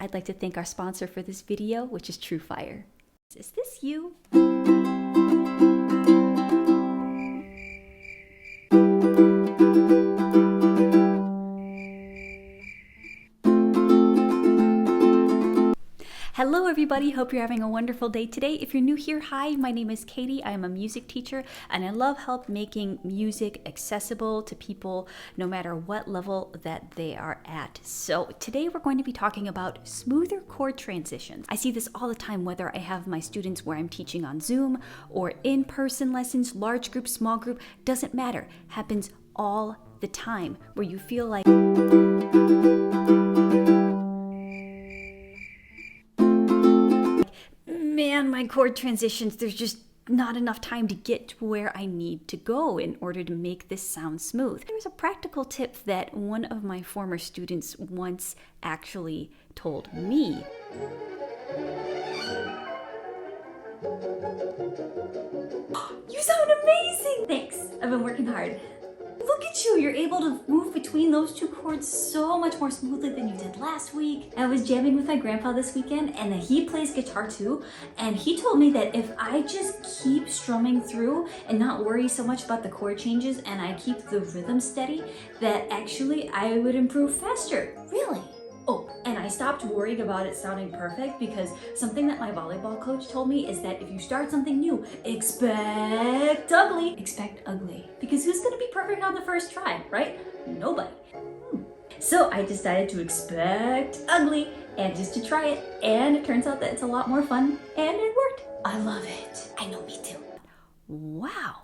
I'd like to thank our sponsor for this video, which is TrueFire. Is this you? Hello everybody, hope you're having a wonderful day today. If you're new here, hi, my name is Katie. I am a music teacher and I love help making music accessible to people no matter what level that they are at. So today we're going to be talking about smoother chord transitions. I see this all the time, whether I have my students where I'm teaching on Zoom or in-person lessons, large group, small group, doesn't matter. Happens all the time where you feel like man, my chord transitions, there's just not enough time to get to where I need to go in order to make this sound smooth. There's a practical tip that one of my former students once actually told me. You sound amazing! Thanks, I've been working hard. Look at you, you're able to move between those two chords so much more smoothly than you did last week. I was jamming with my grandpa this weekend and he plays guitar too, and he told me that if I just keep strumming through and not worry so much about the chord changes and I keep the rhythm steady, that actually I would improve faster. Really? Oh, and I stopped worrying about it sounding perfect because something that my volleyball coach told me is that if you start something new, expect ugly. Expect ugly. Because who's gonna be perfect on the first try, right? Nobody. So I decided to expect ugly and just to try it. And it turns out that it's a lot more fun and it worked. I love it. I know, me too. Wow.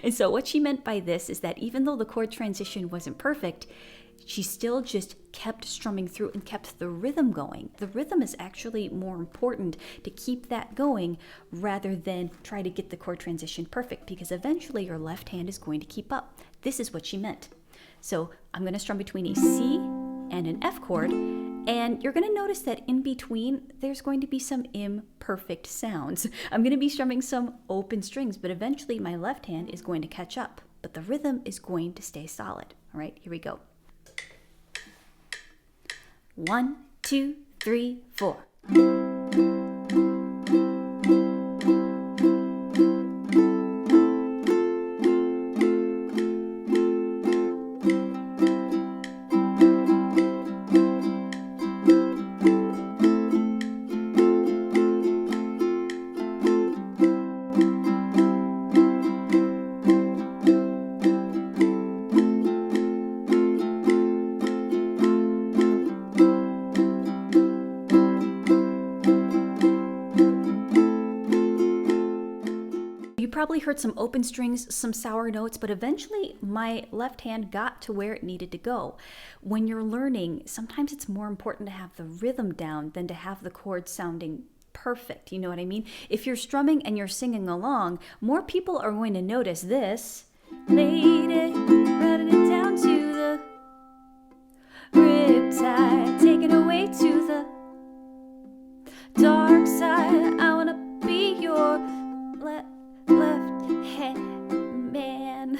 And so what she meant by this is that even though the chord transition wasn't perfect, she still just kept strumming through and kept the rhythm going. The rhythm is actually more important to keep that going rather than try to get the chord transition perfect, because eventually your left hand is going to keep up. This is what she meant. So I'm going to strum between a C and an F chord, and you're going to notice that in between there's going to be some imperfect sounds. I'm going to be strumming some open strings, but eventually my left hand is going to catch up, but the rhythm is going to stay solid. All right, here we go. 1, 2, 3, 4. Probably heard some open strings, some sour notes, but eventually my left hand got to where it needed to go. When you're learning, sometimes it's more important to have the rhythm down than to have the chords sounding perfect. You know what I mean? If you're strumming and you're singing along, more people are going to notice this. Lady, running it down to the riptide, taking away to the dark side. I wanna be your left hand man.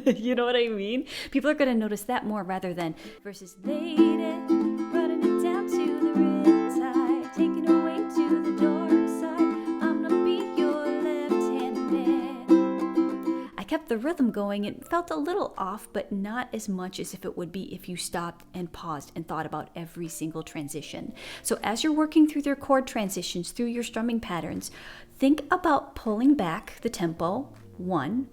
You know what I mean? People are going to notice that more rather than versus lady running it down to the riptide, taking away to the dark side. I'm gonna be your left hand man. I kept the rhythm going. It felt a little off, but not as much as if it would be if you stopped and paused and thought about every single transition. So as you're working through your chord transitions, through your strumming patterns, think about pulling back the tempo, 1,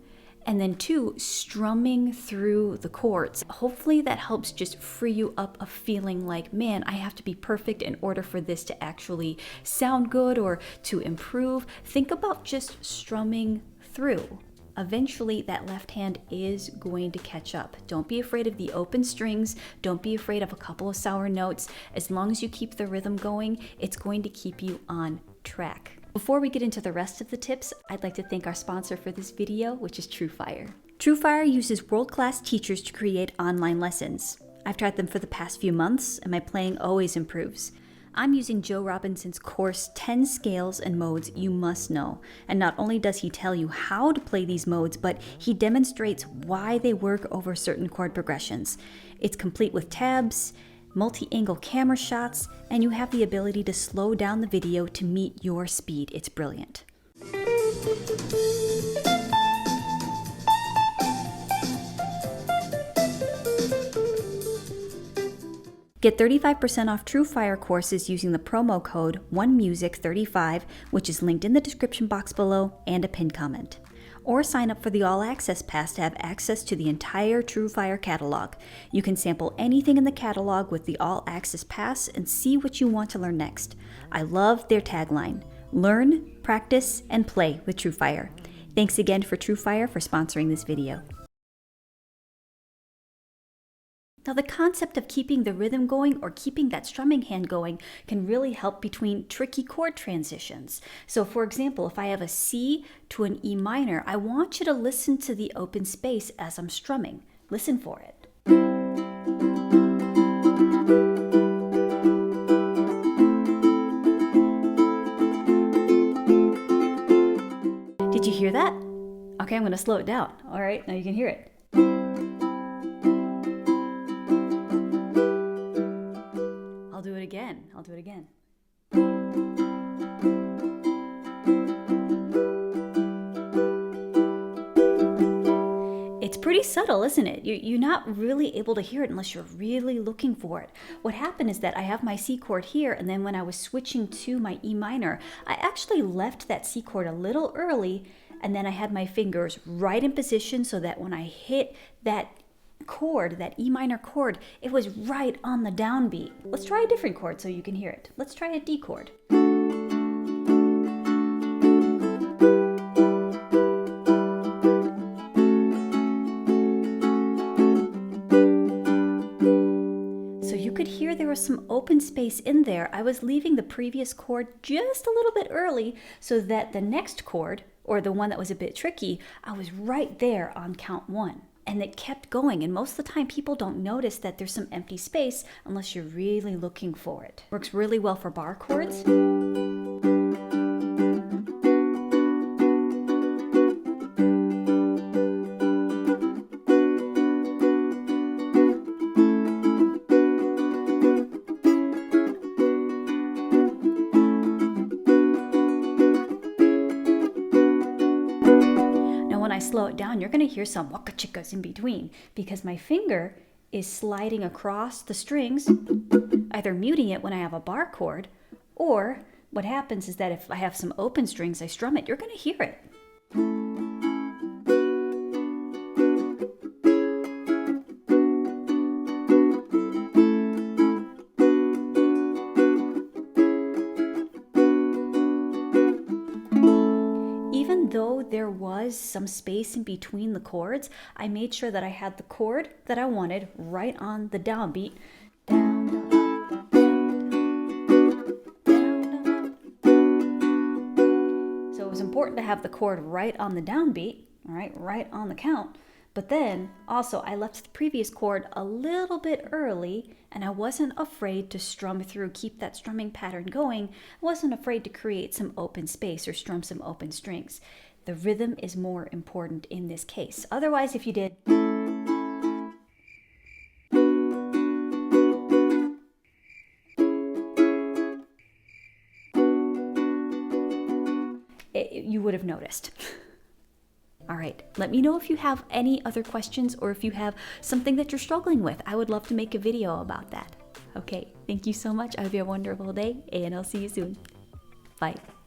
and then 2, strumming through the chords. Hopefully that helps just free you up of feeling like, man, I have to be perfect in order for this to actually sound good or to improve. Think about just strumming through. Eventually that left hand is going to catch up. Don't be afraid of the open strings. Don't be afraid of a couple of sour notes. As long as you keep the rhythm going, it's going to keep you on track. Before we get into the rest of the tips, I'd like to thank our sponsor for this video, which is TrueFire. TrueFire uses world-class teachers to create online lessons. I've tried them for the past few months, and my playing always improves. I'm using Joe Robinson's course 10 Scales and Modes You Must Know. And not only does he tell you how to play these modes, but he demonstrates why they work over certain chord progressions. It's complete with tabs, multi-angle camera shots, and you have the ability to slow down the video to meet your speed. It's brilliant. Get 35% off TrueFire courses using the promo code OneMusic35, which is linked in the description box below and a pinned comment. Or sign up for the All Access Pass to have access to the entire TrueFire catalog. You can sample anything in the catalog with the All Access Pass and see what you want to learn next. I love their tagline, learn, practice, and play with TrueFire. Thanks again for TrueFire for sponsoring this video. Now, the concept of keeping the rhythm going or keeping that strumming hand going can really help between tricky chord transitions. So for example, if I have a C to an E minor, I want you to listen to the open space as I'm strumming. Listen for it. Did you hear that? Okay, I'm going to slow it down. All right, now you can hear it. I'll do it again. I'll do it again. It's pretty subtle, isn't it? You're not really able to hear it unless you're really looking for it. What happened is that I have my C chord here, and then when I was switching to my E minor, I actually left that C chord a little early, and then I had my fingers right in position so that when I hit that chord, that E minor chord, it was right on the downbeat. Let's try a different chord so you can hear it. Let's try a D chord. So you could hear there was some open space in there. I was leaving the previous chord just a little bit early so that the next chord, or the one that was a bit tricky, I was right there on count 1. And it kept going, and most of the time people don't notice that there's some empty space unless you're really looking for it. Works really well for bar chords. When I slow it down, you're going to hear some waka-chickas in between because my finger is sliding across the strings, either muting it when I have a bar chord, or what happens is that if I have some open strings, I strum it, you're going to hear it. Even though there was some space in between the chords, I made sure that I had the chord that I wanted right on the downbeat. So it was important to have the chord right on the downbeat, right on the count. But then also I left the previous chord a little bit early, and I wasn't afraid to strum through, keep that strumming pattern going. I wasn't afraid to create some open space or strum some open strings. The rhythm is more important in this case. Otherwise, if you did you would have noticed. All right, let me know if you have any other questions or if you have something that you're struggling with. I would love to make a video about that. Okay, thank you so much. I hope you have a wonderful day, and I'll see you soon. Bye.